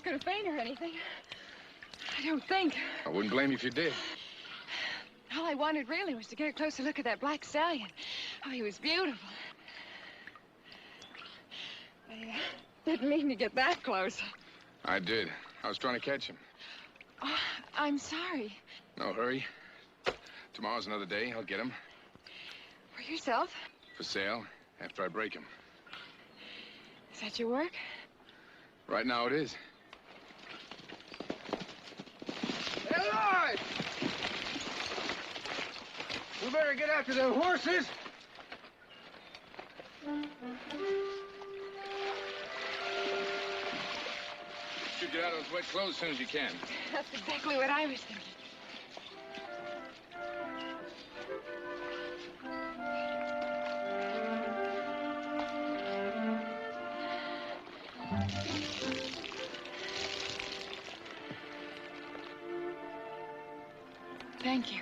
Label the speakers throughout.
Speaker 1: Going to faint or anything. I don't think.
Speaker 2: I wouldn't blame you if you did.
Speaker 1: All I wanted really was to get a closer look at that black stallion. Oh, he was beautiful. I didn't mean to get that close.
Speaker 2: I did. I was trying to catch him.
Speaker 1: Oh, I'm sorry.
Speaker 2: No hurry. Tomorrow's another day. I'll get him.
Speaker 1: For yourself?
Speaker 2: For sale, after I break him.
Speaker 1: Is that your work?
Speaker 2: Right now it is.
Speaker 3: Hey, Lloyd! We better get after them horses.
Speaker 2: Should get out of those wet clothes as soon as you can.
Speaker 1: That's exactly what I was thinking. Thank you.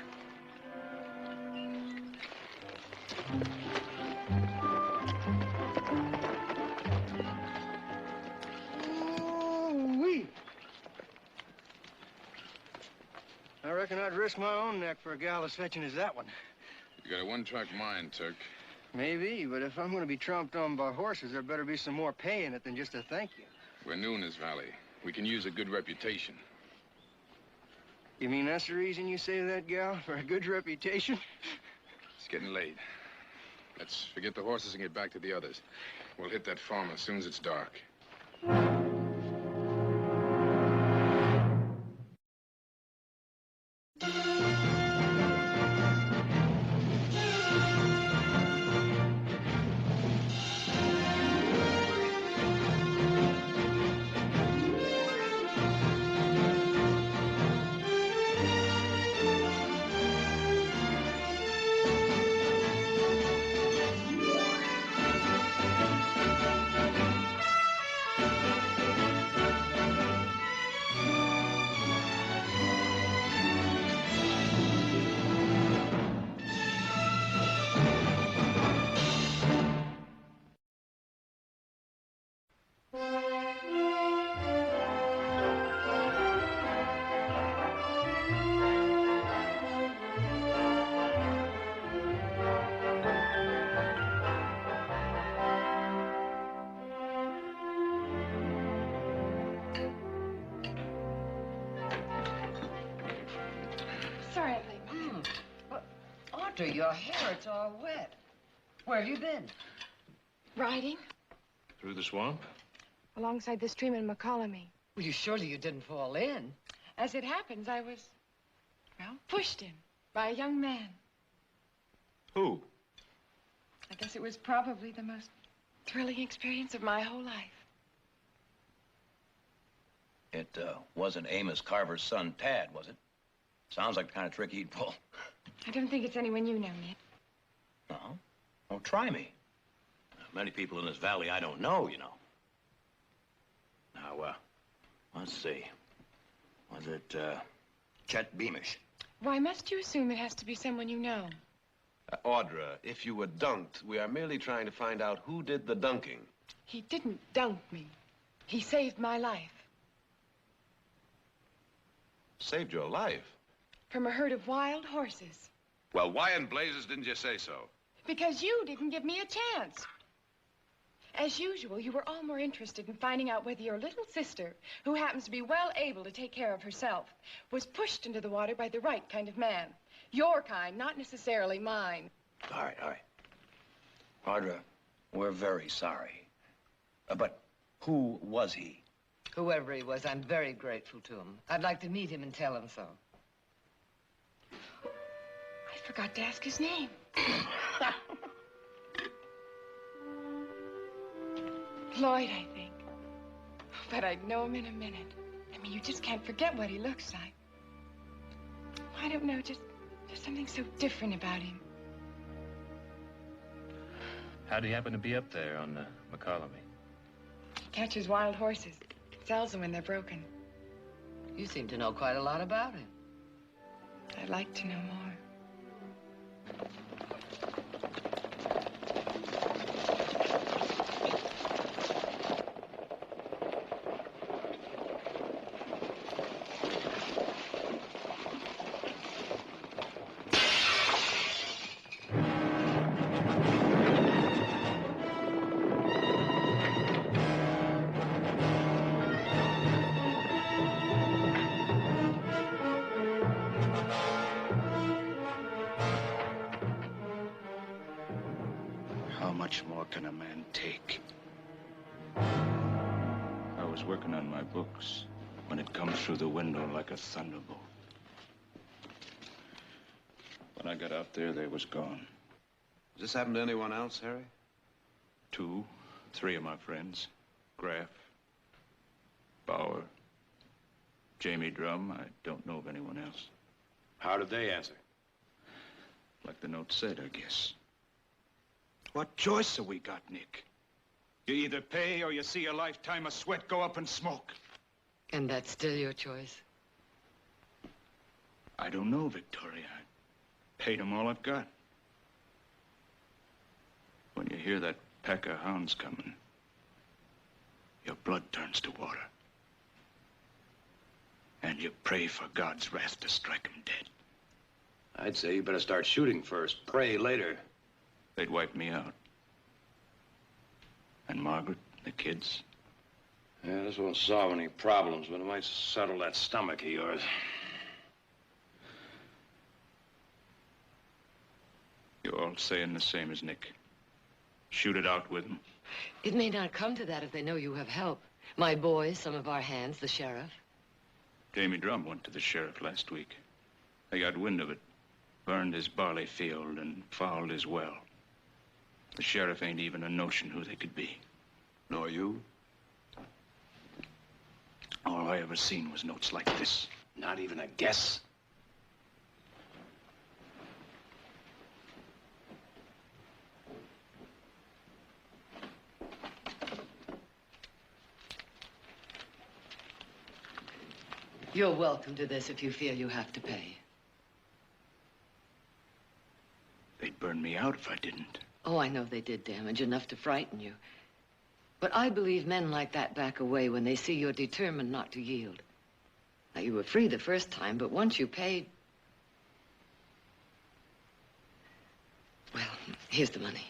Speaker 3: Ooh-wee. I reckon I'd risk my own neck for a gal as fetching as that one.
Speaker 2: You got a one-track mind, Turk.
Speaker 3: Maybe, but if I'm going to be tromped on by horses, there better be some more pay in it than just a thank you.
Speaker 2: We're new in this valley. We can use a good reputation.
Speaker 3: You mean that's the reason you say that, gal? For a good reputation?
Speaker 2: It's getting late. Let's forget the horses and get back to the others. We'll hit that farm as soon as it's dark.
Speaker 1: Sorry I'm late.
Speaker 4: But, Audrey, your hair, it's all wet. Where have you been?
Speaker 1: Riding
Speaker 2: Through the swamp?
Speaker 1: alongside the stream in McCollamy.
Speaker 4: Well, surely you didn't fall in.
Speaker 1: As it happens, I was, well, pushed in by a young man.
Speaker 2: Who?
Speaker 1: I guess it was probably the most thrilling experience of my whole life.
Speaker 5: It wasn't Amos Carver's son, Tad, was it? Sounds like the kind of trick he'd pull.
Speaker 1: I don't think it's anyone you know, Ned.
Speaker 5: No? Well, try me. Many people in this valley I don't know, you know. Now, let's see. Was it, Chet Beamish?
Speaker 1: Why must you assume it has to be someone you know?
Speaker 6: Audra, if you were dunked, we are merely trying to find out who did the dunking.
Speaker 1: He didn't dunk me. He saved my life.
Speaker 6: Saved your life?
Speaker 1: From a herd of wild horses.
Speaker 6: Well, why in blazes didn't you say so?
Speaker 1: Because you didn't give me a chance. As usual, you were all more interested in finding out whether your little sister, who happens to be well able to take care of herself, was pushed into the water by the right kind of man. Your kind, not necessarily mine.
Speaker 5: All right, all right. Audra, we're very sorry. But who was he?
Speaker 4: Whoever he was, I'm very grateful to him. I'd like to meet him and tell him so.
Speaker 1: forgot to ask his name. Lloyd, I think. But I'd know him in a minute. I mean, you just can't forget what he looks like. I don't know, just something so different about him.
Speaker 7: How'd he happen to be up there on McCollamy?
Speaker 1: Catches wild horses. Sells them when they're broken.
Speaker 4: You seem to know quite a lot about him.
Speaker 1: I'd like to know more.
Speaker 5: How much more can a man take? I was working on my books when it comes through the window like a thunderbolt. When I got out there, they was gone.
Speaker 6: Does this happen to anyone else, Harry?
Speaker 5: 2, 3 of my friends. Graff, Bauer, Jamie Drum. I don't know of anyone else.
Speaker 6: How did they answer?
Speaker 5: Like the note said, I guess. What choice have we got, Nick? You either pay or you see a lifetime of sweat go up in smoke.
Speaker 4: And that's still your choice?
Speaker 5: I don't know, Victoria. I paid them all I've got. When you hear that pack of hounds coming, your blood turns to water. And you pray for God's wrath to strike them dead.
Speaker 6: I'd say you better start shooting first, pray later.
Speaker 5: They'd wipe me out. And Margaret, the kids.
Speaker 6: Yeah, this won't solve any problems, but it might settle that stomach of yours.
Speaker 5: You're all saying the same as Nick. Shoot it out with them.
Speaker 4: It may not come to that if they know you have help. My boys, some of our hands, the sheriff.
Speaker 5: Jamie Drum went to the sheriff last week. They got wind of it. Burned his barley field and fouled his well. The sheriff ain't even a notion who they could be.
Speaker 6: Nor you?
Speaker 5: All I ever seen was notes like this.
Speaker 6: Not even a guess?
Speaker 4: You're welcome to this if you feel you have to pay.
Speaker 5: They'd burn me out if I didn't.
Speaker 4: Oh, I know they did damage enough to frighten you. But I believe men like that back away when they see you're determined not to yield. Now, you were free the first time, but once you paid... Well, here's the money.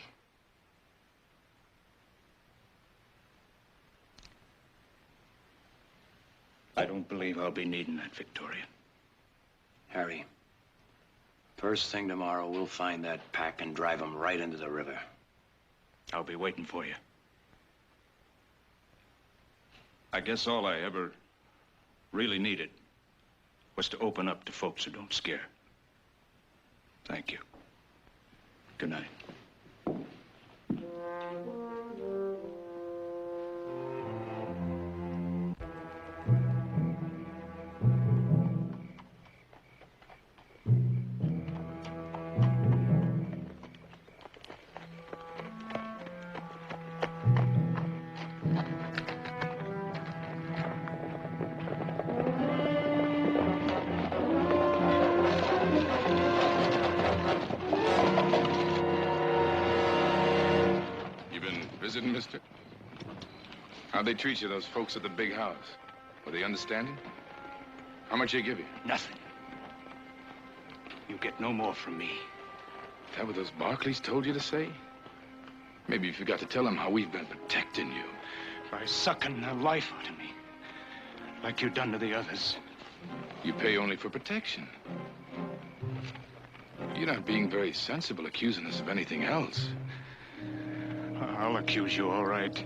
Speaker 5: I don't believe I'll be needing that, Victoria.
Speaker 6: Harry, first thing tomorrow, we'll find that pack and drive them right into the river.
Speaker 5: I'll be waiting for you. I guess all I ever really needed was to open up to folks who don't scare. Thank you. Good night.
Speaker 2: Mister? How'd they treat you, those folks at the big house? Were they understanding? How much they give you?
Speaker 5: Nothing. You get no more from me.
Speaker 2: Is that what those Barkleys told you to say? Maybe you forgot to tell them how we've been protecting you.
Speaker 5: By sucking the life out of me. Like you've done to the others.
Speaker 2: You pay only for protection. You're not being very sensible accusing us of anything else.
Speaker 5: I'll accuse you, all right.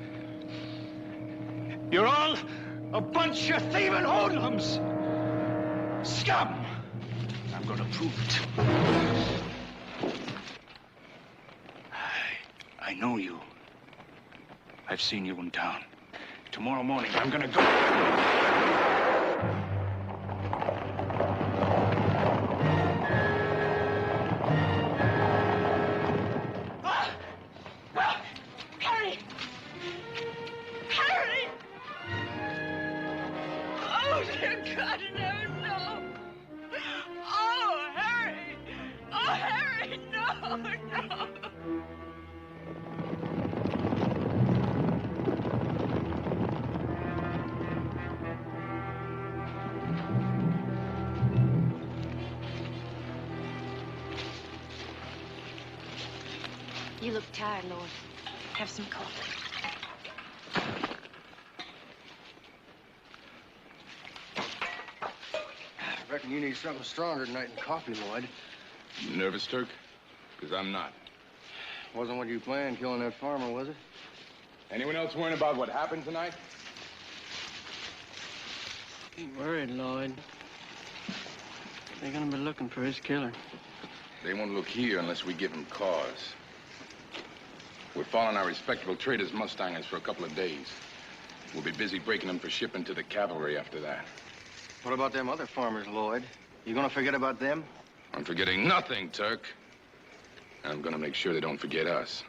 Speaker 5: You're all a bunch of thieving hoodlums! Scum! I'm gonna prove it. I know you. I've seen you in town. Tomorrow morning, I'm gonna go.
Speaker 1: Harry! Harry! Oh, dear God, no, no! Oh, Harry! Oh, Harry, no, no!
Speaker 8: You look tired, Lord. Have some coffee.
Speaker 3: I reckon you need something stronger tonight than coffee, Lloyd.
Speaker 2: You nervous, Turk? Because I'm not.
Speaker 3: Wasn't what you planned, killing that farmer, was it?
Speaker 2: Anyone else worrying about what happened tonight?
Speaker 3: Ain't worried, Lloyd. They're gonna be looking for his killer.
Speaker 2: They won't look here unless we give them cause. We're following our respectable traders' Mustangers for a couple of days. We'll be busy breaking them for shipping to the cavalry after that.
Speaker 3: What about them other farmers, Lloyd? You gonna forget about them?
Speaker 2: I'm forgetting nothing, Turk. And I'm gonna make sure they don't forget us.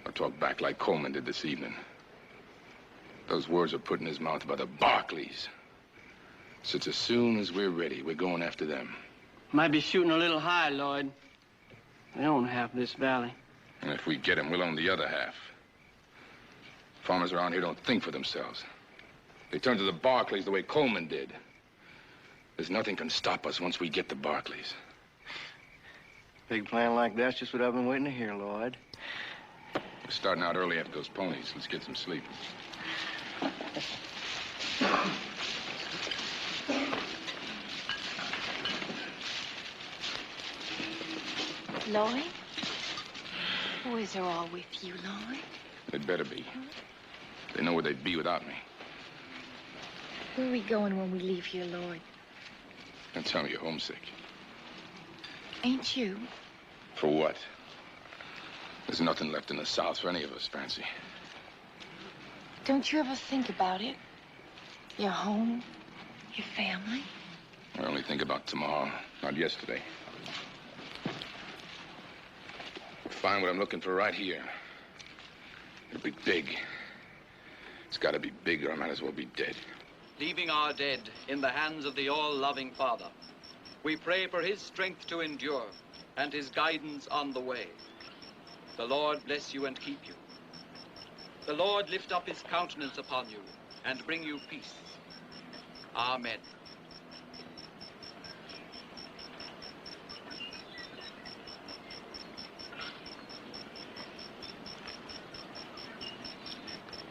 Speaker 2: I'll talk back like Coleman did this evening. Those words are put in his mouth by the Barkleys. So it's as soon as we're ready, we're going after them.
Speaker 3: Might be shooting a little high, Lloyd. They own half this valley.
Speaker 2: And if we get them, we'll own the other half. Farmers around here don't think for themselves. They turn to the Barkleys the way Coleman did. There's nothing can stop us once we get the Barkleys.
Speaker 3: Big plan like that's just what I've been waiting to hear, Lloyd.
Speaker 2: We're starting out early after those ponies. Let's get some sleep.
Speaker 8: Lloyd? Boys are all with you, Lloyd.
Speaker 2: They'd better be. They know where they'd be without me.
Speaker 8: Where are we going when we leave here, Lloyd?
Speaker 2: Don't tell me you're homesick.
Speaker 8: Ain't you?
Speaker 2: For what? There's nothing left in the South for any of us, Fancy.
Speaker 8: Don't you ever think about it? Your home, your family?
Speaker 2: I only think about tomorrow, not yesterday. Find what I'm looking for right here. It'll be big. It's got to be big or I might as well be dead.
Speaker 9: Leaving our dead in the hands of the all-loving Father, we pray for his strength to endure and his guidance on the way. The Lord bless you and keep you. The Lord lift up his countenance upon you and bring you peace. Amen.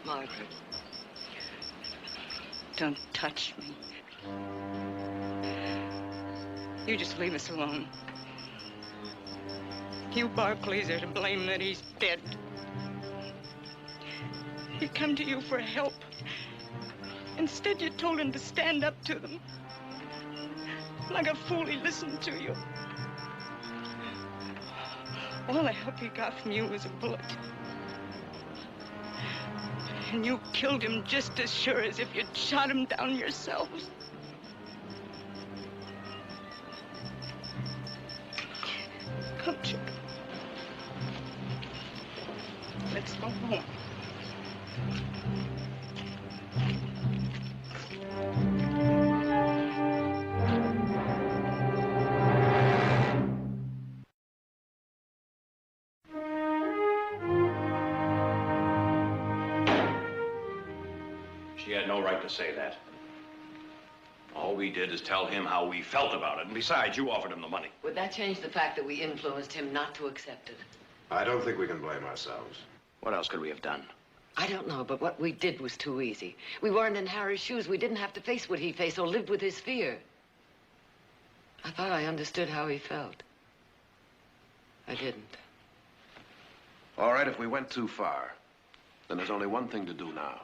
Speaker 4: Margaret.
Speaker 10: Don't touch me. You just leave us alone. You Barkleys are to blame that he's dead. He come to you for help. Instead, you told him to stand up to them. Like a fool, he listened to you. All the help he got from you was a bullet. And you killed him just as sure as if you'd shot him down yourselves. Come, children. Let's go home.
Speaker 6: She had no right to say that. All we did is tell him how we felt about it. And besides, you offered him the money.
Speaker 4: Would that change the fact that we influenced him not to accept it?
Speaker 11: I don't think we can blame ourselves.
Speaker 6: What else could we have done?
Speaker 4: I don't know, but what we did was too easy. We weren't in Harry's shoes. We didn't have to face what he faced or lived with his fear. I thought I understood how he felt. I didn't.
Speaker 11: All right, if we went too far, then there's only one thing to do now.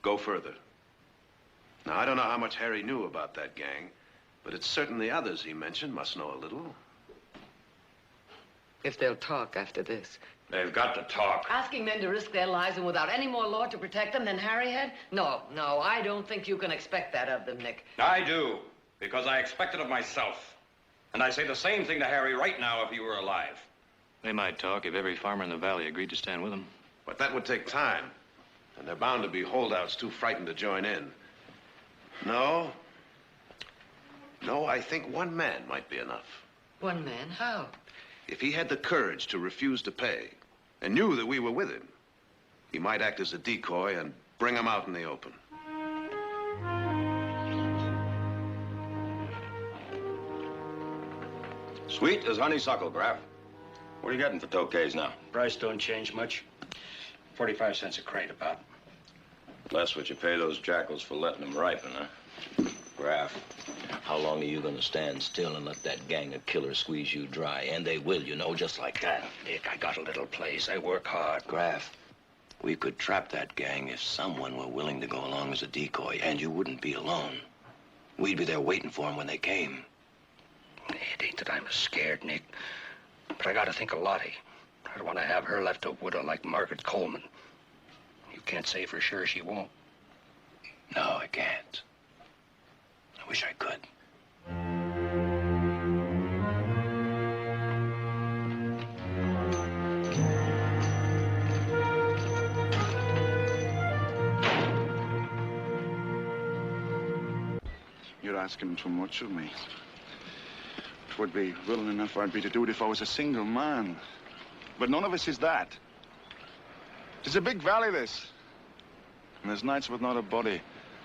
Speaker 11: Go further. Now, I don't know how much Harry knew about that gang, but it's certain the others he mentioned must know a little.
Speaker 4: If they'll talk after this.
Speaker 6: They've got to talk.
Speaker 4: Asking men to risk their lives and without any more law to protect them than Harry had? No, I don't think you can expect that of them, Nick.
Speaker 6: I do, because I expect it of myself. And I say the same thing to Harry right now if he were alive.
Speaker 7: They might talk if every farmer in the valley agreed to stand with them.
Speaker 11: But that would take time. And they're bound to be holdouts too frightened to join in. No, I think one man might be enough.
Speaker 4: One man? How?
Speaker 11: If he had the courage to refuse to pay and knew that we were with him, he might act as a decoy and bring him out in the open.
Speaker 6: Sweet as honeysuckle, Graf. What are you getting for toques now?
Speaker 12: Price don't change much. 45 cents a crate about.
Speaker 6: Less what you pay those jackals for letting them ripen, huh?
Speaker 13: Graf, how long are you gonna stand still and let that gang of killers squeeze you dry? And they will, you know, just like that.
Speaker 12: Nick, I got a little place. I work hard.
Speaker 13: Graf, we could trap that gang if someone were willing to go along as a decoy, and you wouldn't be alone. We'd be there waiting for them when they came.
Speaker 12: It ain't that I'm scared, Nick. But I gotta think of Lottie. I don't want to have her left a widow like Margaret Coleman. You can't say for sure she won't.
Speaker 13: No, I can't. I wish I could.
Speaker 14: You're asking too much of me. It would be willing enough I'd be to do it if I was a single man. But none of us is that. It's a big valley, this. And there's nights with not a body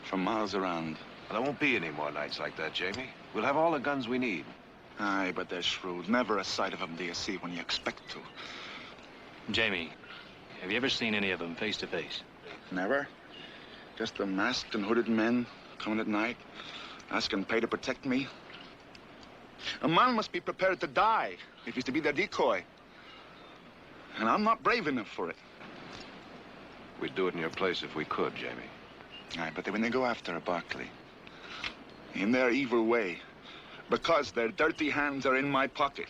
Speaker 14: for miles around.
Speaker 11: There won't be any more nights like that, Jamie. We'll have all the guns we need.
Speaker 14: Aye, but they're shrewd. Never a sight of them do you see when you expect to.
Speaker 7: Jamie, have you ever seen any of them face to face?
Speaker 14: Never. Just the masked and hooded men coming at night, asking pay to protect me. A man must be prepared to die if he's to be their decoy. And I'm not brave enough for it.
Speaker 11: We'd do it in your place if we could, Jamie.
Speaker 14: Aye, but when they go after a Barbecue, in their evil way, because their dirty hands are in my pocket,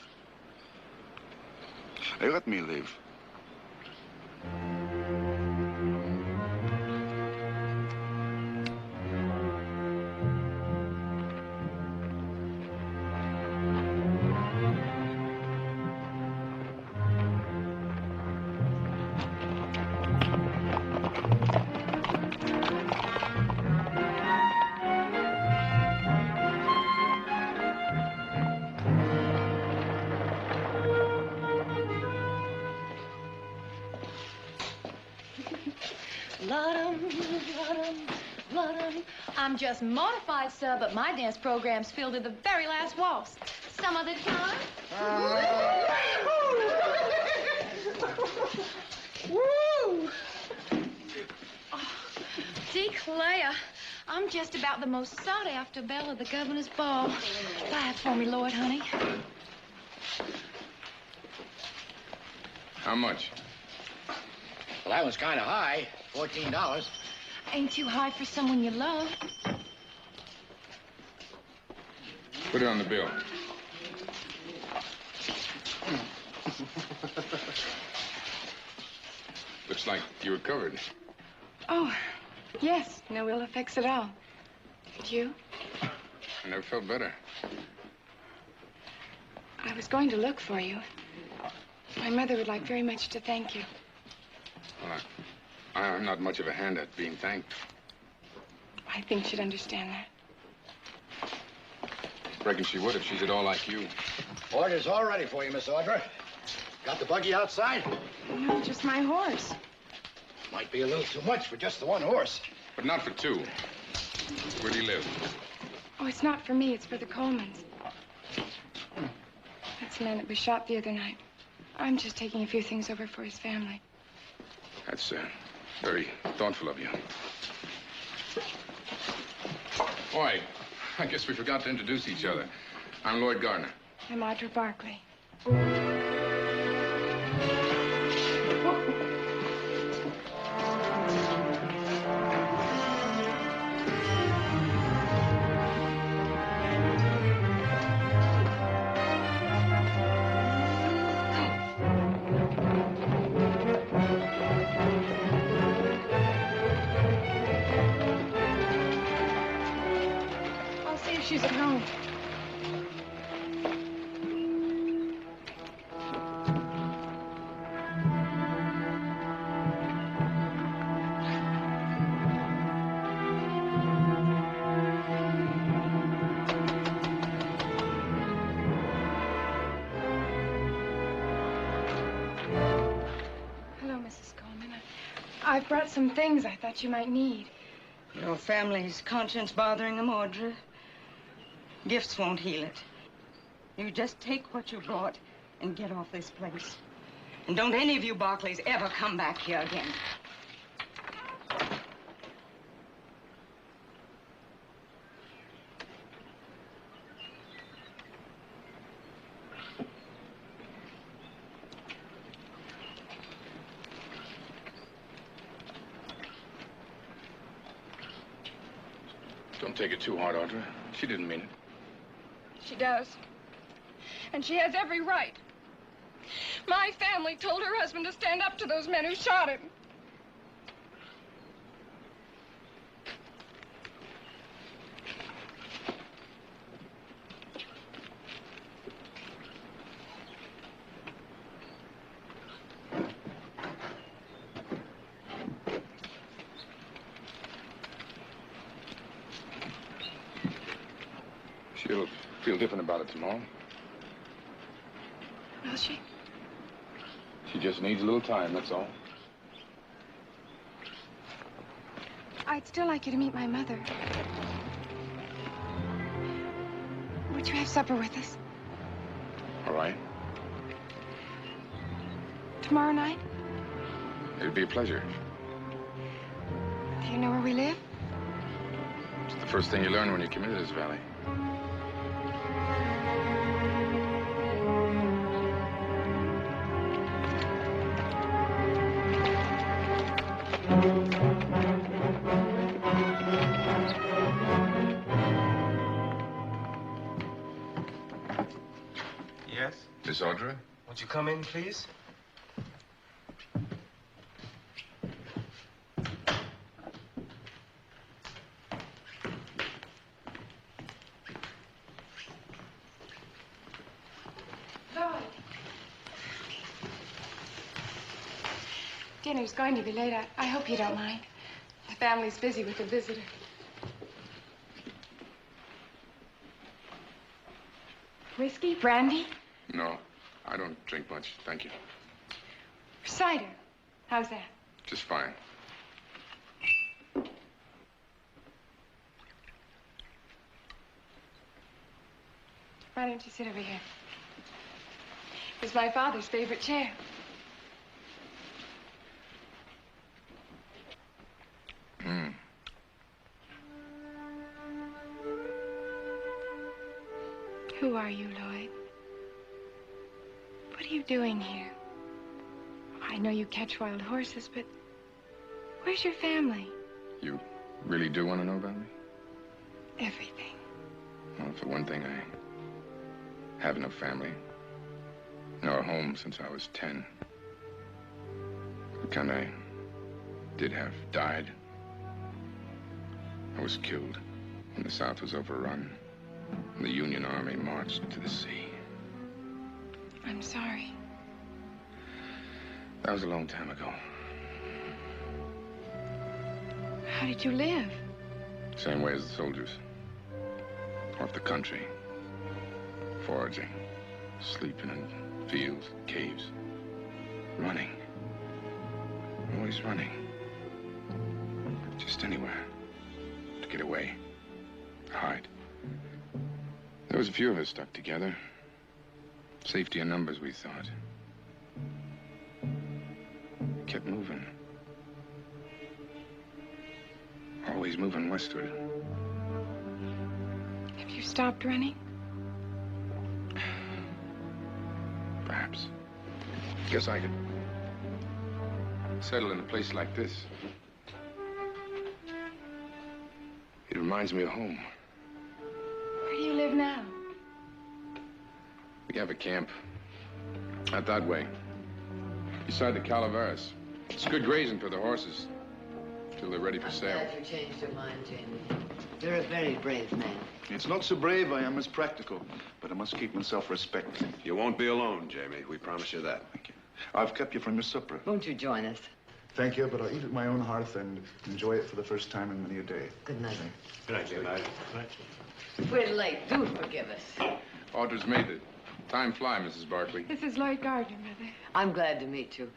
Speaker 14: they let me live.
Speaker 8: I'm just mortified, sir, but my dance program's filled to the very last waltz. Some other time? Woo! Oh, declare, I'm just about the most sought-after belle of the governor's ball. Buy it for me, Lord, honey.
Speaker 2: How much?
Speaker 12: Well, that one's kind of high. $14.
Speaker 8: Ain't too high for someone you love.
Speaker 2: Put it on the bill. Looks like you recovered.
Speaker 1: Oh, yes. No ill effects at all. And you?
Speaker 2: I never felt better.
Speaker 1: I was going to look for you. My mother would like very much to thank you.
Speaker 2: Well, I'm not much of a hand at being thanked.
Speaker 1: I think she'd understand that.
Speaker 2: Reckon she would if she's at all like you.
Speaker 12: Order's all ready for you, Miss Audra. Got the buggy outside?
Speaker 1: No, just my horse.
Speaker 12: Might be a little too much for just the one horse.
Speaker 2: But not for two. Where do you live?
Speaker 1: Oh, it's not for me. It's for the Colemans. That's the man that was shot the other night. I'm just taking a few things over for his family.
Speaker 2: That's very thoughtful of you. Boy, I guess we forgot to introduce each other. I'm Lloyd Gardner.
Speaker 1: I'm Audra Barkley. She's at home. Hello, Mrs. Coleman. I've brought some things I thought you might need.
Speaker 10: Your family's conscience bothering them, Audrey. Gifts won't heal it. You just take what you brought and get off this place. And don't any of you Barkleys ever come back here again.
Speaker 2: Don't take it too hard, Audrey. She didn't mean it.
Speaker 1: She does. And she has every right. My family told her husband to stand up to those men who shot him.
Speaker 2: She'll feel different about it tomorrow.
Speaker 1: Will she?
Speaker 2: She just needs a little time, that's all.
Speaker 1: I'd still like you to meet my mother. Would you have supper with us?
Speaker 2: All right.
Speaker 1: Tomorrow night?
Speaker 2: It'd be a pleasure.
Speaker 1: Do you know where we live?
Speaker 2: It's the first thing you learn when you come into this valley.
Speaker 15: Yes?
Speaker 2: Miss Audrey?
Speaker 15: Won't you come in, please?
Speaker 1: Dinner's going to be late. I hope you don't mind. The family's busy with a visitor. Whiskey? Brandy?
Speaker 2: No, I don't drink much, thank you.
Speaker 1: Cider. How's that?
Speaker 2: Just fine.
Speaker 1: Why don't you sit over here? It's my father's favorite chair. Who are you, Lloyd? What are you doing here? I know you catch wild horses, but where's your family?
Speaker 2: You really do want to know about me?
Speaker 1: Everything.
Speaker 2: Well, for one thing, I have no family. Nor a home since I was 10. The kind I did have died. I was killed when the South was overrun. And the Union Army marched to the sea.
Speaker 1: I'm sorry.
Speaker 2: That was a long time ago.
Speaker 1: How did you live?
Speaker 2: Same way as the soldiers. Off the country. Foraging. Sleeping in fields, caves. Running. Always running. Just anywhere. To get away. To hide. There was a few of us stuck together. Safety in numbers, we thought. Kept moving. Always moving westward.
Speaker 1: Have you stopped running?
Speaker 2: Perhaps. Guess I could settle in a place like this. It reminds me of home.
Speaker 1: Where do you live now?
Speaker 2: We have a camp. Out that way. Beside the Calaveras. It's good grazing for the horses. Till they're ready for sale.
Speaker 4: I'm glad you changed your mind, Jamie. You're a very brave man.
Speaker 14: It's not so brave I am as practical, but I must keep my self-respect.
Speaker 11: You won't be alone, Jamie. We promise you that.
Speaker 14: Thank you. I've kept you from your supper.
Speaker 4: Won't you join us?
Speaker 14: Thank you, but I'll eat at my own hearth and enjoy it for the first time in many a day.
Speaker 4: Good night.
Speaker 7: Good night, Jamie.
Speaker 4: If we're late, do forgive us.
Speaker 2: Audrey's made it. Time fly, Mrs. Barkley.
Speaker 1: This is Lloyd Gardner, Mother.
Speaker 4: I'm glad to meet you.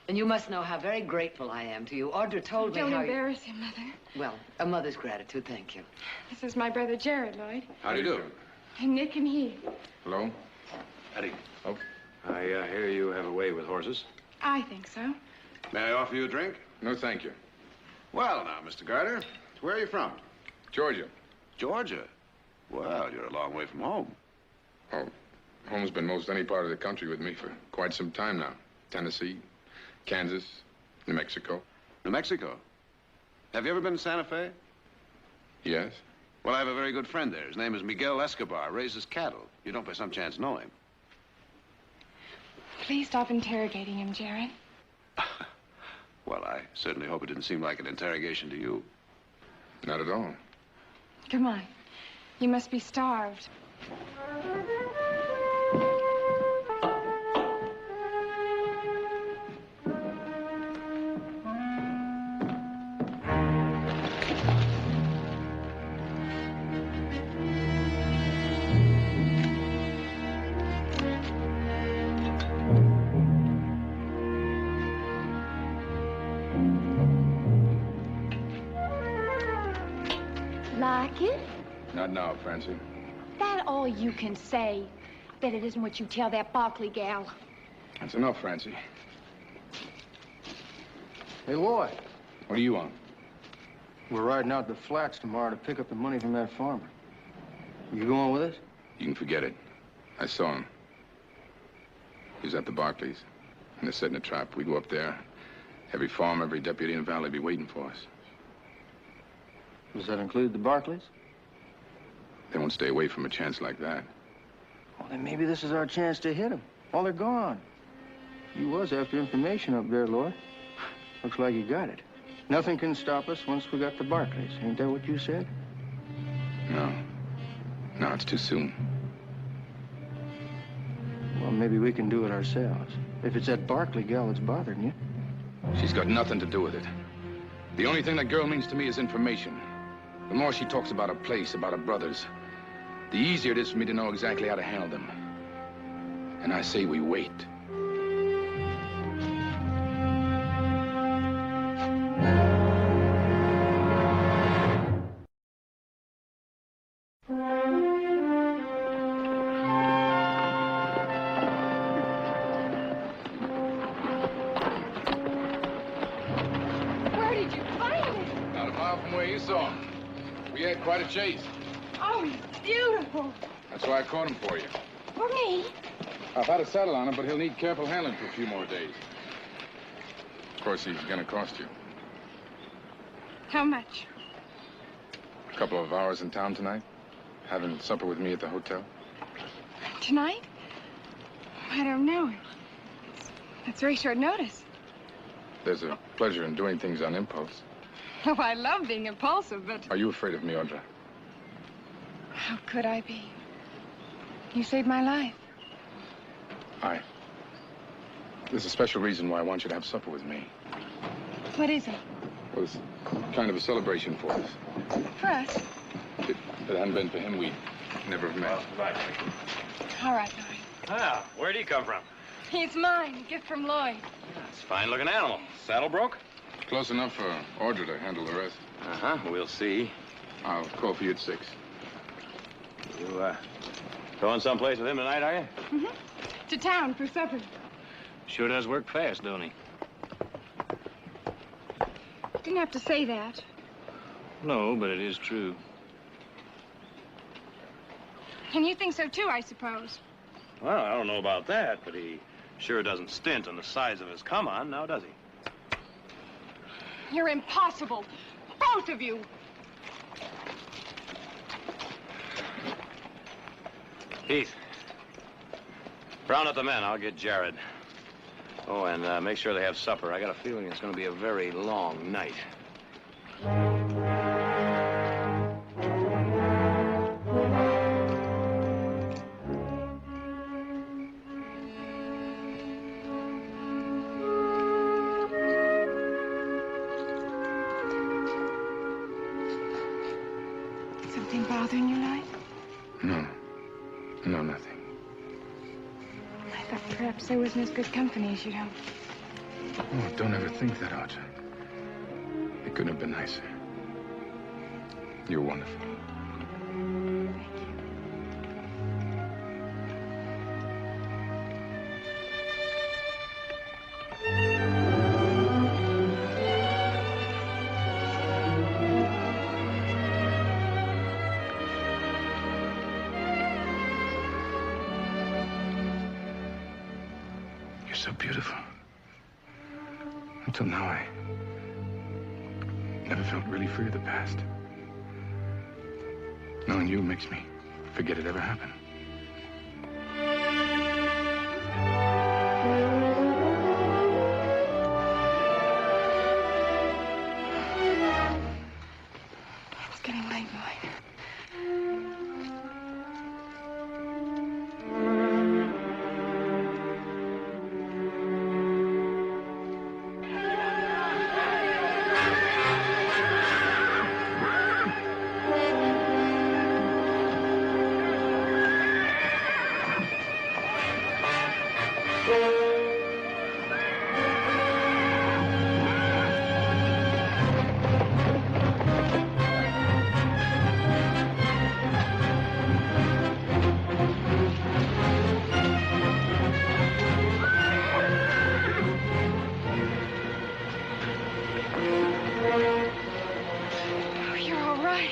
Speaker 4: And you must know how very grateful I am to you. Audra told me
Speaker 1: Don't
Speaker 4: how
Speaker 1: embarrass him, Mother.
Speaker 4: Well, a mother's gratitude, thank you.
Speaker 1: This is my brother Jared, Lloyd.
Speaker 11: How do you do?
Speaker 1: And Nick and he.
Speaker 2: Hello?
Speaker 6: Eddie.
Speaker 2: Oh?
Speaker 6: I hear you have a way with horses.
Speaker 1: I think so.
Speaker 11: May I offer you a drink?
Speaker 2: No, thank you.
Speaker 11: Well, now, Mr. Gardner, where are you from?
Speaker 2: Georgia.
Speaker 11: Georgia? Well, you're a long way from home.
Speaker 2: Oh, home's been most any part of the country with me for quite some time now. Tennessee, Kansas, New Mexico.
Speaker 11: New Mexico? Have you ever been to Santa Fe?
Speaker 2: Yes.
Speaker 11: Well, I have a very good friend there. His name is Miguel Escobar, raises cattle. You don't by some chance know him.
Speaker 1: Please stop interrogating him, Jared.
Speaker 11: Well, I certainly hope it didn't seem like an interrogation to you.
Speaker 2: Not at all.
Speaker 1: Come on. You must be starved.
Speaker 8: Like it?
Speaker 2: Not now, Francie.
Speaker 8: That all you can say? Bet it isn't what you tell that Barkley gal.
Speaker 2: That's enough, Francie.
Speaker 3: Hey, Lloyd.
Speaker 2: What do you want?
Speaker 3: We're riding out to the flats tomorrow to pick up the money from that farmer. You going with us?
Speaker 2: You can forget it. I saw him. He was at the Barkleys. And they're setting a trap. We go up there. Every farm, every deputy in the valley be waiting for us.
Speaker 3: Does that include the Barkleys?
Speaker 2: They won't stay away from a chance like that.
Speaker 3: Well, then maybe this is our chance to hit them. Well, they're gone. You was after information up there, Lloyd. Looks like you got it. Nothing can stop us once we got the Barkleys. Ain't that what you said?
Speaker 2: No. No, it's too soon.
Speaker 3: Well, maybe we can do it ourselves. If it's that Barkley gal that's bothering you.
Speaker 2: She's got nothing to do with it. The only thing that girl means to me is information. The more she talks about her place, about her brothers, the easier it is for me to know exactly how to handle them. And I say we wait.
Speaker 1: Where did you find it?
Speaker 2: Not a mile from where you saw him. We had quite a chase.
Speaker 1: Oh, he's beautiful.
Speaker 2: That's why I caught him for you.
Speaker 1: For me?
Speaker 2: I've had a saddle on him, but he'll need careful handling for a few more days. Of course, he's gonna cost you.
Speaker 1: How much?
Speaker 2: A couple of hours in town tonight. Having supper with me at the hotel.
Speaker 1: Tonight? I don't know. That's very short notice.
Speaker 2: There's a pleasure in doing things on impulse.
Speaker 1: Oh, I love being impulsive, but
Speaker 2: Are you afraid of me, Audra?
Speaker 1: how could I be? You saved my life.
Speaker 2: There's a special reason why I want you to have supper with me.
Speaker 1: What is it?
Speaker 2: Well, it's kind of a celebration for us.
Speaker 1: For us?
Speaker 2: If it hadn't been for him, we'd never have met.
Speaker 1: All right, Lloyd.
Speaker 7: Ah, where'd he come from?
Speaker 1: He's mine. A gift from Lloyd.
Speaker 7: It's a fine-looking animal. Saddle broke?
Speaker 2: Close enough for Audra to handle the rest.
Speaker 7: Uh-huh, we'll see.
Speaker 2: I'll call for you at 6.
Speaker 7: You, going someplace with him tonight, are you?
Speaker 1: Mm-hmm. To town for supper.
Speaker 7: Sure does work fast, don't he?
Speaker 1: Didn't have to say that.
Speaker 7: No, but it is true.
Speaker 1: And you think so, too, I suppose.
Speaker 7: Well, I don't know about that, but he sure doesn't stint on the size of his come-on, now does he?
Speaker 1: You're impossible. Both of you.
Speaker 7: Heath, round up the men. I'll get Jared. Oh, and make sure they have supper. I got a feeling it's going to be a very long night.
Speaker 1: Something bothering you, Lloyd?
Speaker 2: No. No, nothing.
Speaker 1: I thought perhaps I wasn't as good company as you'd hoped.
Speaker 2: Oh, don't ever think that, Audra. It couldn't have been nicer. You're wonderful. You're so beautiful. Until now, I never felt really free of the past. Knowing you makes me forget it ever happened.
Speaker 1: It's getting late, Lloyd.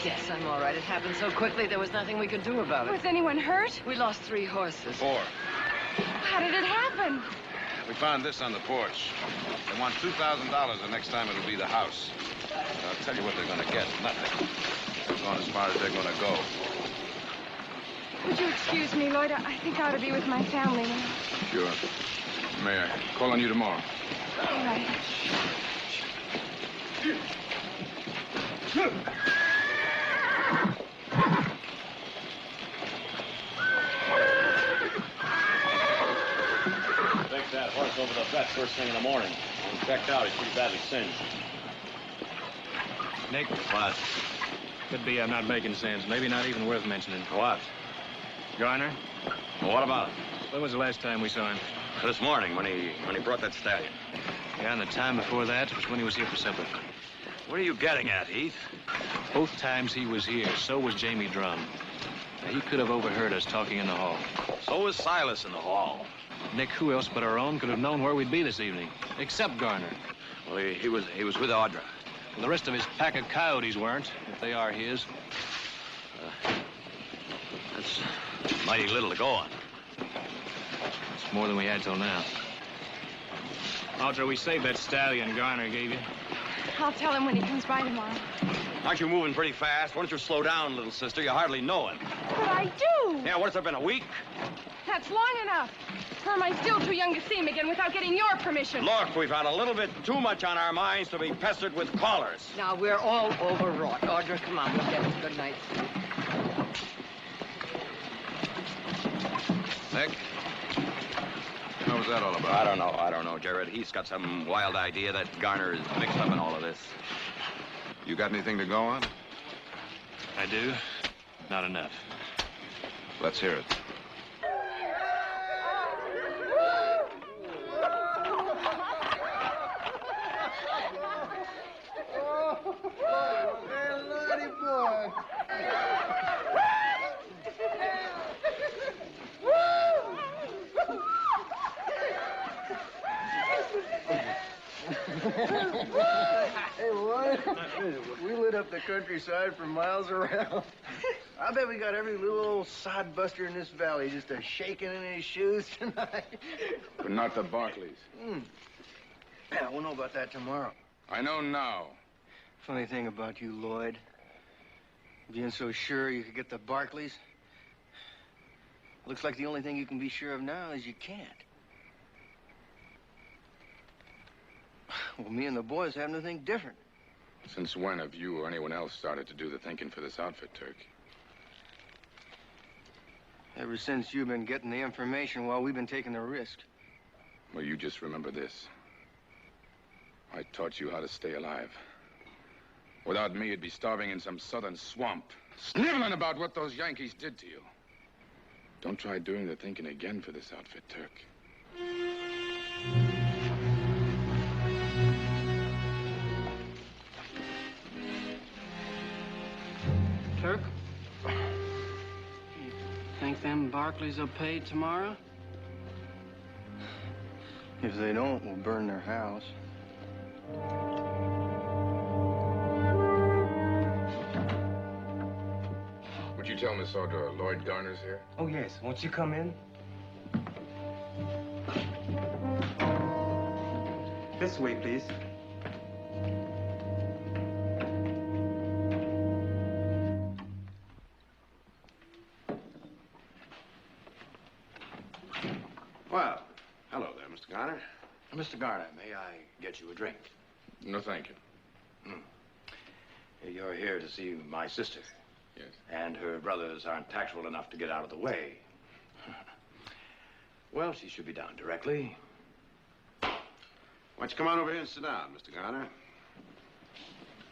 Speaker 4: Yes, I'm all right. It happened so quickly, there was nothing we could do about it.
Speaker 1: Was anyone hurt?
Speaker 4: We lost 3 horses.
Speaker 11: 4.
Speaker 1: How did it happen?
Speaker 11: We found this on the porch. They want $2,000 the next time it'll be the house. I'll tell you what they're going to get. Nothing. They're going as far as they're going to go.
Speaker 1: Would you excuse me, Lloyd? I think I ought to be with my family now.
Speaker 2: Sure. May I call on you tomorrow?
Speaker 1: All right.
Speaker 7: Take that horse over the vet first thing in the morning. When he checked out, he's pretty badly singed.
Speaker 5: Nick?
Speaker 7: What?
Speaker 5: Could be I'm not making sense. Maybe not even worth mentioning.
Speaker 7: What?
Speaker 5: Garner?
Speaker 7: Well, what about it?
Speaker 5: When was the last time we saw him?
Speaker 7: This morning, when he brought that stallion.
Speaker 5: Yeah, and the time before that was when he was here for supper.
Speaker 7: What are you getting at, Heath?
Speaker 5: Both times he was here, so was Jamie Drum. Now, he could have overheard us talking in the hall.
Speaker 7: So was Silas in the hall.
Speaker 5: Nick, who else but our own could have known where we'd be this evening? Except Garner.
Speaker 7: Well, he was with Audra.
Speaker 5: Well, the rest of his pack of coyotes weren't, if they are his.
Speaker 7: That's mighty little to go on.
Speaker 5: It's more than we had till now. Audra, we saved that stallion Garner gave you.
Speaker 1: I'll tell him when he comes by tomorrow.
Speaker 7: Aren't you moving pretty fast? Why don't you slow down, little sister? You hardly know him.
Speaker 1: But I do.
Speaker 7: Yeah, what's there been, a week?
Speaker 1: That's long enough. Or am I still too young to see him again without getting your permission?
Speaker 7: Look, we've had a little bit too much on our minds to be pestered with callers.
Speaker 4: Now, we're all overwrought. Audra, come on, we'll get us good night.
Speaker 11: Nick? What was that all about?
Speaker 7: I don't know, Jared. He's got some wild idea that Garner is mixed up in all of this.
Speaker 11: You got anything to go on?
Speaker 5: I do. Not enough.
Speaker 11: Let's hear it.
Speaker 3: Hey, Lloyd, we lit up the countryside for miles around. I bet we got every little old sodbuster in this valley just a-shaking in his shoes tonight.
Speaker 2: But not the Barkleys.
Speaker 3: Yeah, we'll know about that tomorrow.
Speaker 2: I know now.
Speaker 3: Funny thing about you, Lloyd. Being so sure you could get the Barkleys. Looks like the only thing you can be sure of now is you can't. Well, me and the boys happen to think different.
Speaker 2: Since when have you or anyone else started to do the thinking for this outfit, Turk?
Speaker 3: Ever since you've been getting the information while we've been taking the risk.
Speaker 2: Well, you just remember this. I taught you how to stay alive. Without me, you'd be starving in some southern swamp, sniveling about what those Yankees did to you. Don't try doing the thinking again for this outfit, Turk.
Speaker 15: Turk? You think them Barkleys will pay tomorrow?
Speaker 3: If they don't, we'll burn their house.
Speaker 2: Would you tell Miss Audra Lloyd Garner's here?
Speaker 16: Oh, yes. Won't you come in? This way, please.
Speaker 11: Well, hello there, Mr. Garner.
Speaker 13: Mr. Garner, may I get you a drink?
Speaker 2: No, thank you.
Speaker 13: You're here to see my sister.
Speaker 2: Yes.
Speaker 13: And her brothers aren't tactful enough to get out of the way. Well, she should be down directly.
Speaker 11: Why don't you come on over here and sit down, Mr. Garner?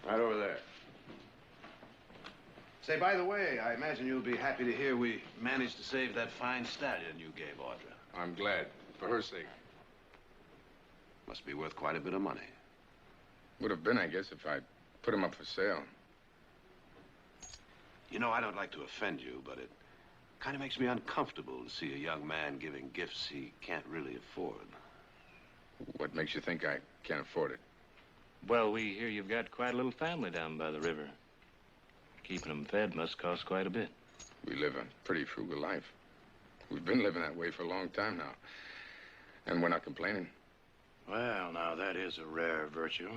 Speaker 11: Right over there. Say, by the way, I imagine you'll be happy to hear we managed to save that fine stallion you gave Audra.
Speaker 2: I'm glad, for her sake.
Speaker 11: Must be worth quite a bit of money.
Speaker 2: Would have been, I guess, if I put him up for sale.
Speaker 11: You know, I don't like to offend you, but it kind of makes me uncomfortable to see a young man giving gifts he can't really afford.
Speaker 2: What makes you think I can't afford it?
Speaker 5: Well, we hear you've got quite a little family down by the river. Keeping them fed must cost quite a bit.
Speaker 2: We live a pretty frugal life. We've been living that way for a long time now. And we're not complaining.
Speaker 13: Well, now, that is a rare virtue.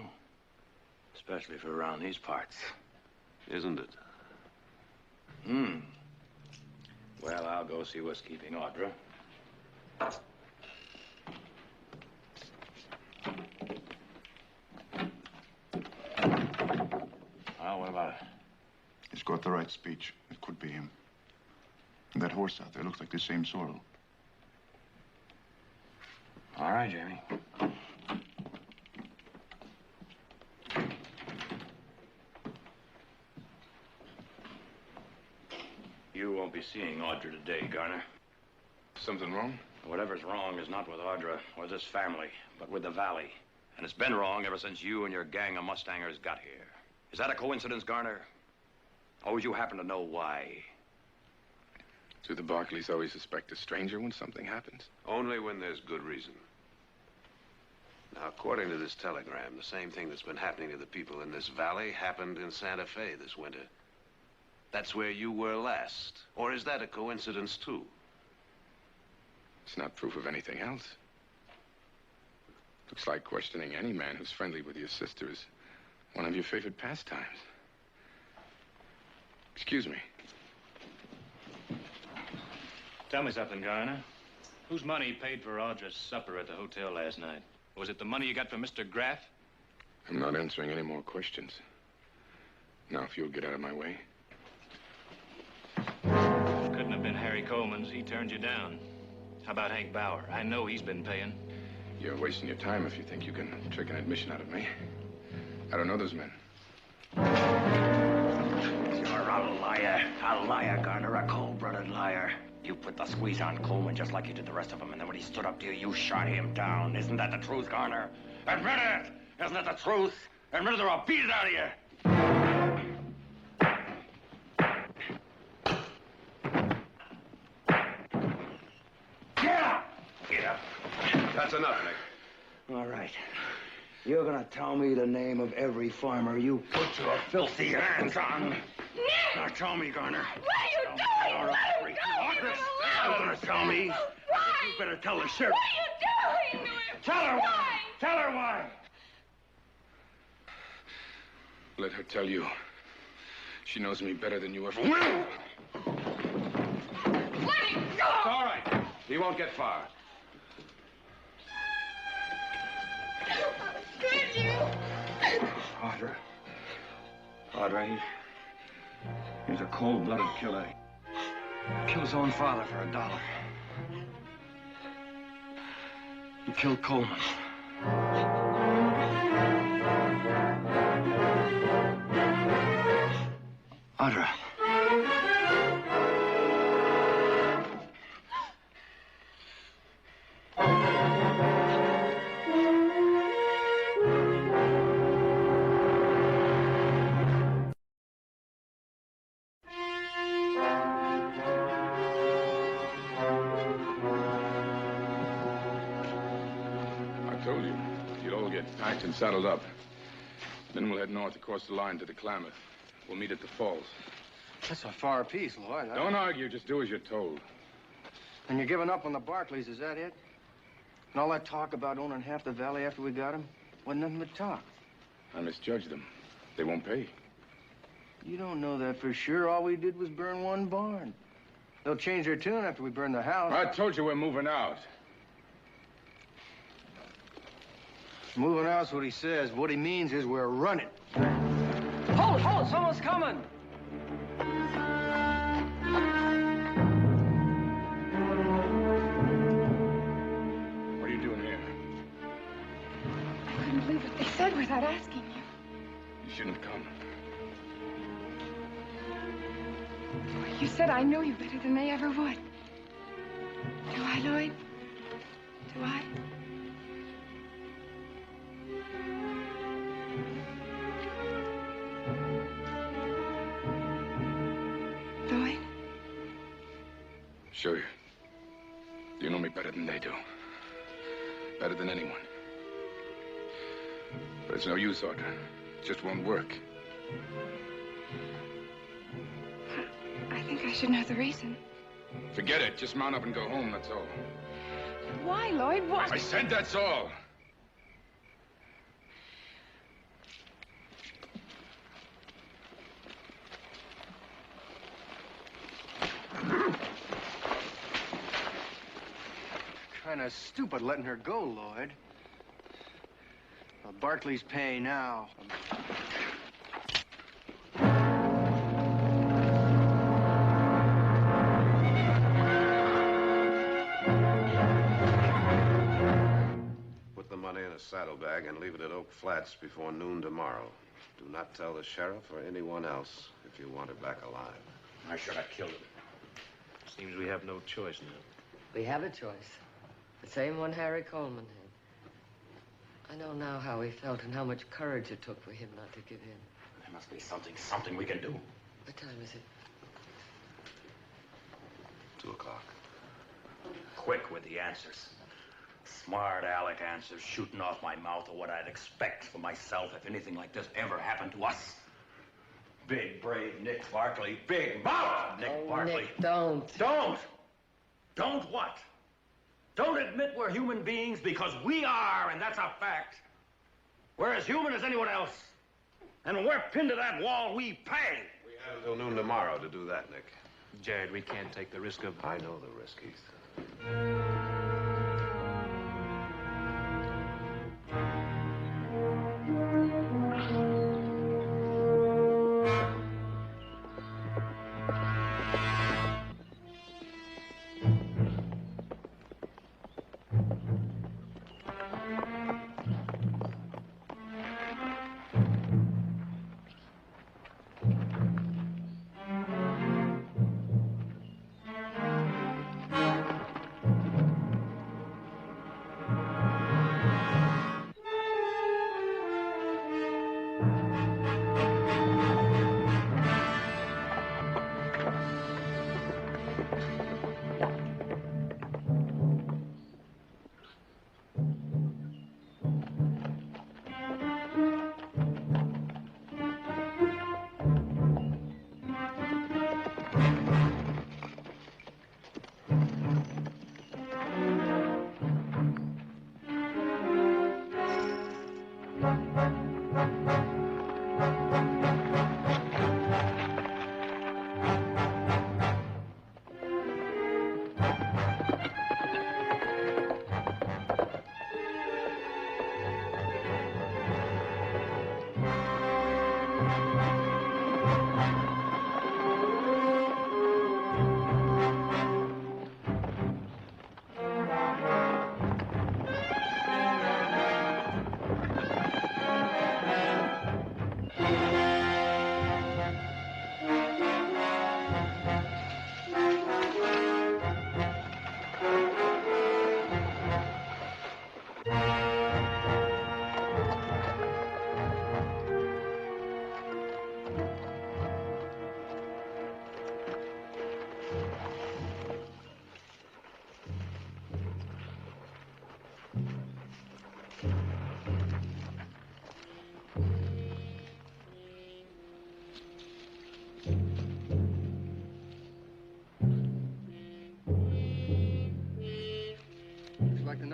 Speaker 13: Especially for around these parts.
Speaker 11: Isn't it?
Speaker 13: Well, I'll go see what's keeping Audra. Well, what about it?
Speaker 14: He's got the right speech. It could be him. And that horse out there looks like the same sorrel.
Speaker 13: All right, Jamie. You won't be seeing Audra today, Garner.
Speaker 2: Something wrong?
Speaker 13: Whatever's wrong is not with Audra or this family, but with the valley. And it's been wrong ever since you and your gang of Mustangers got here. Is that a coincidence, Garner? Or would you happen to know why?
Speaker 2: Do the Barkleys always suspect a stranger when something happens?
Speaker 11: Only when there's good reason. Now, according to this telegram, the same thing that's been happening to the people in this valley happened in Santa Fe this winter. That's where you were last. Or is that a coincidence, too?
Speaker 2: It's not proof of anything else. Looks like questioning any man who's friendly with your sister is one of your favorite pastimes. Excuse me.
Speaker 5: Tell me something, Garner. Whose money paid for Audra's supper at the hotel last night? Was it the money you got from Mr. Graff?
Speaker 2: I'm not answering any more questions. Now, if you'll get out of my way.
Speaker 5: Couldn't have been Harry Coleman's. He turned you down. How about Hank Bauer? I know he's been paying.
Speaker 2: You're wasting your time if you think you can trick an admission out of me. I don't know those men.
Speaker 12: You're a liar, Garner, a cold-blooded liar. You put the squeeze on Coleman just like you did the rest of them, and then when he stood up to you, you shot him down. Isn't that the truth, Garner? Admit it! Isn't that the truth? Admit it or I'll beat it out of you! Get up! Get up.
Speaker 11: That's enough, Nick.
Speaker 12: All right. You're gonna tell me the name of every farmer you put your filthy hands on.
Speaker 8: Nick!
Speaker 12: Now tell me, Garner.
Speaker 8: What are you doing? Let her go!
Speaker 12: You're gonna tell me?
Speaker 8: Why?
Speaker 12: You better tell the sheriff.
Speaker 8: What are you doing?
Speaker 12: Tell her
Speaker 8: Why?
Speaker 12: Tell her why.
Speaker 2: Let her tell you. She knows me better than you ever will.
Speaker 8: Let him go!
Speaker 11: It's all right. He won't get far.
Speaker 8: Could you?
Speaker 12: Audra, he's a cold-blooded killer. Killed his own father for $1. He killed Coleman.
Speaker 3: Audra.
Speaker 2: Packed and saddled up. Then we'll head north across the line to the Klamath. We'll meet at the falls.
Speaker 3: That's a far piece, Lloyd.
Speaker 2: Don't argue, just do as you're told.
Speaker 3: And you're giving up on the Barkleys, is that it? And all that talk about owning half the valley after we got him? Wasn't nothing but talk.
Speaker 2: I misjudged them. They won't pay.
Speaker 3: You don't know that for sure. All we did was burn one barn. They'll change their tune after we burn the house.
Speaker 2: I told you we're moving out.
Speaker 3: Moving out's what he says. What he means is we're running.
Speaker 15: Hold! Someone's coming!
Speaker 2: What are you doing here?
Speaker 1: I couldn't believe what they said without asking you.
Speaker 2: You shouldn't have come.
Speaker 1: You said I knew you better than they ever would. Do I, Lloyd? Do I? Lloyd?
Speaker 2: Sure. You know me better than they do. Better than anyone. But it's no use, Audra. It just won't work.
Speaker 1: I think I should know the reason.
Speaker 2: Forget it. Just mount up and go home, that's all.
Speaker 1: Why, Lloyd? What?
Speaker 2: I said that's all.
Speaker 3: Kind of stupid letting her go, Lloyd. Well, Barkley's paying now.
Speaker 11: Put the money in a saddlebag and leave it at Oak Flats before noon tomorrow. Do not tell the sheriff or anyone else if you want her back alive.
Speaker 12: I should have killed him.
Speaker 6: Seems we have no choice now.
Speaker 4: We have a choice. The same one Harry Coleman had. I know now how he felt and how much courage it took for him not to give in.
Speaker 12: There must be something we can do.
Speaker 4: What time is it?
Speaker 11: 2 o'clock.
Speaker 12: Quick with the answers. Smart aleck answers shooting off my mouth are what I'd expect for myself if anything like this ever happened to us. Big, brave Nick Barkley. Big mouth Nick Barkley.
Speaker 4: Nick, don't.
Speaker 12: Don't what? Don't admit we're human beings because we are, and that's a fact. We're as human as anyone else. And when we're pinned to that wall, we pay.
Speaker 11: We have until noon tomorrow to do that, Nick.
Speaker 6: Jared, we can't take the risk of...
Speaker 11: I know the risk, Heath.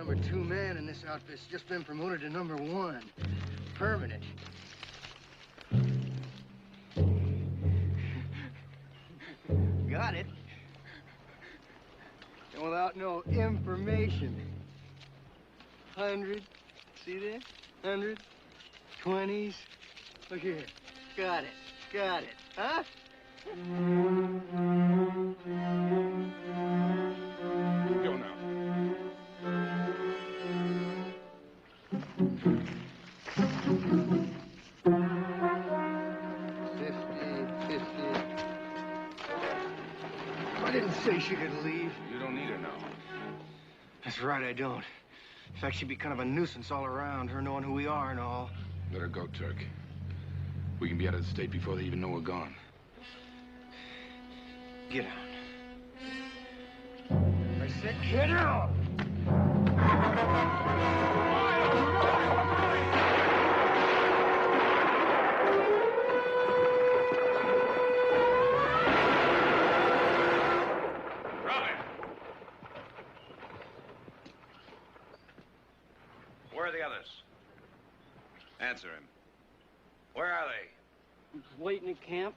Speaker 3: number 2 man in this outfit's just been promoted to number 1. Permanent. Got it. And without no information. 100. See there? 100. 20s. Look here. Got it. Got it. Huh?
Speaker 2: Go now.
Speaker 3: 50. I didn't say she could leave.
Speaker 2: You don't need her now.
Speaker 3: That's right, I don't. In fact, she'd be kind of a nuisance all around, her knowing who we are and all.
Speaker 2: Let her go, Turk. We can be out of the state before they even know we're gone.
Speaker 3: Get out. I said get out!
Speaker 6: Where are the others? Answer him. Where are they?
Speaker 15: Waiting at camp.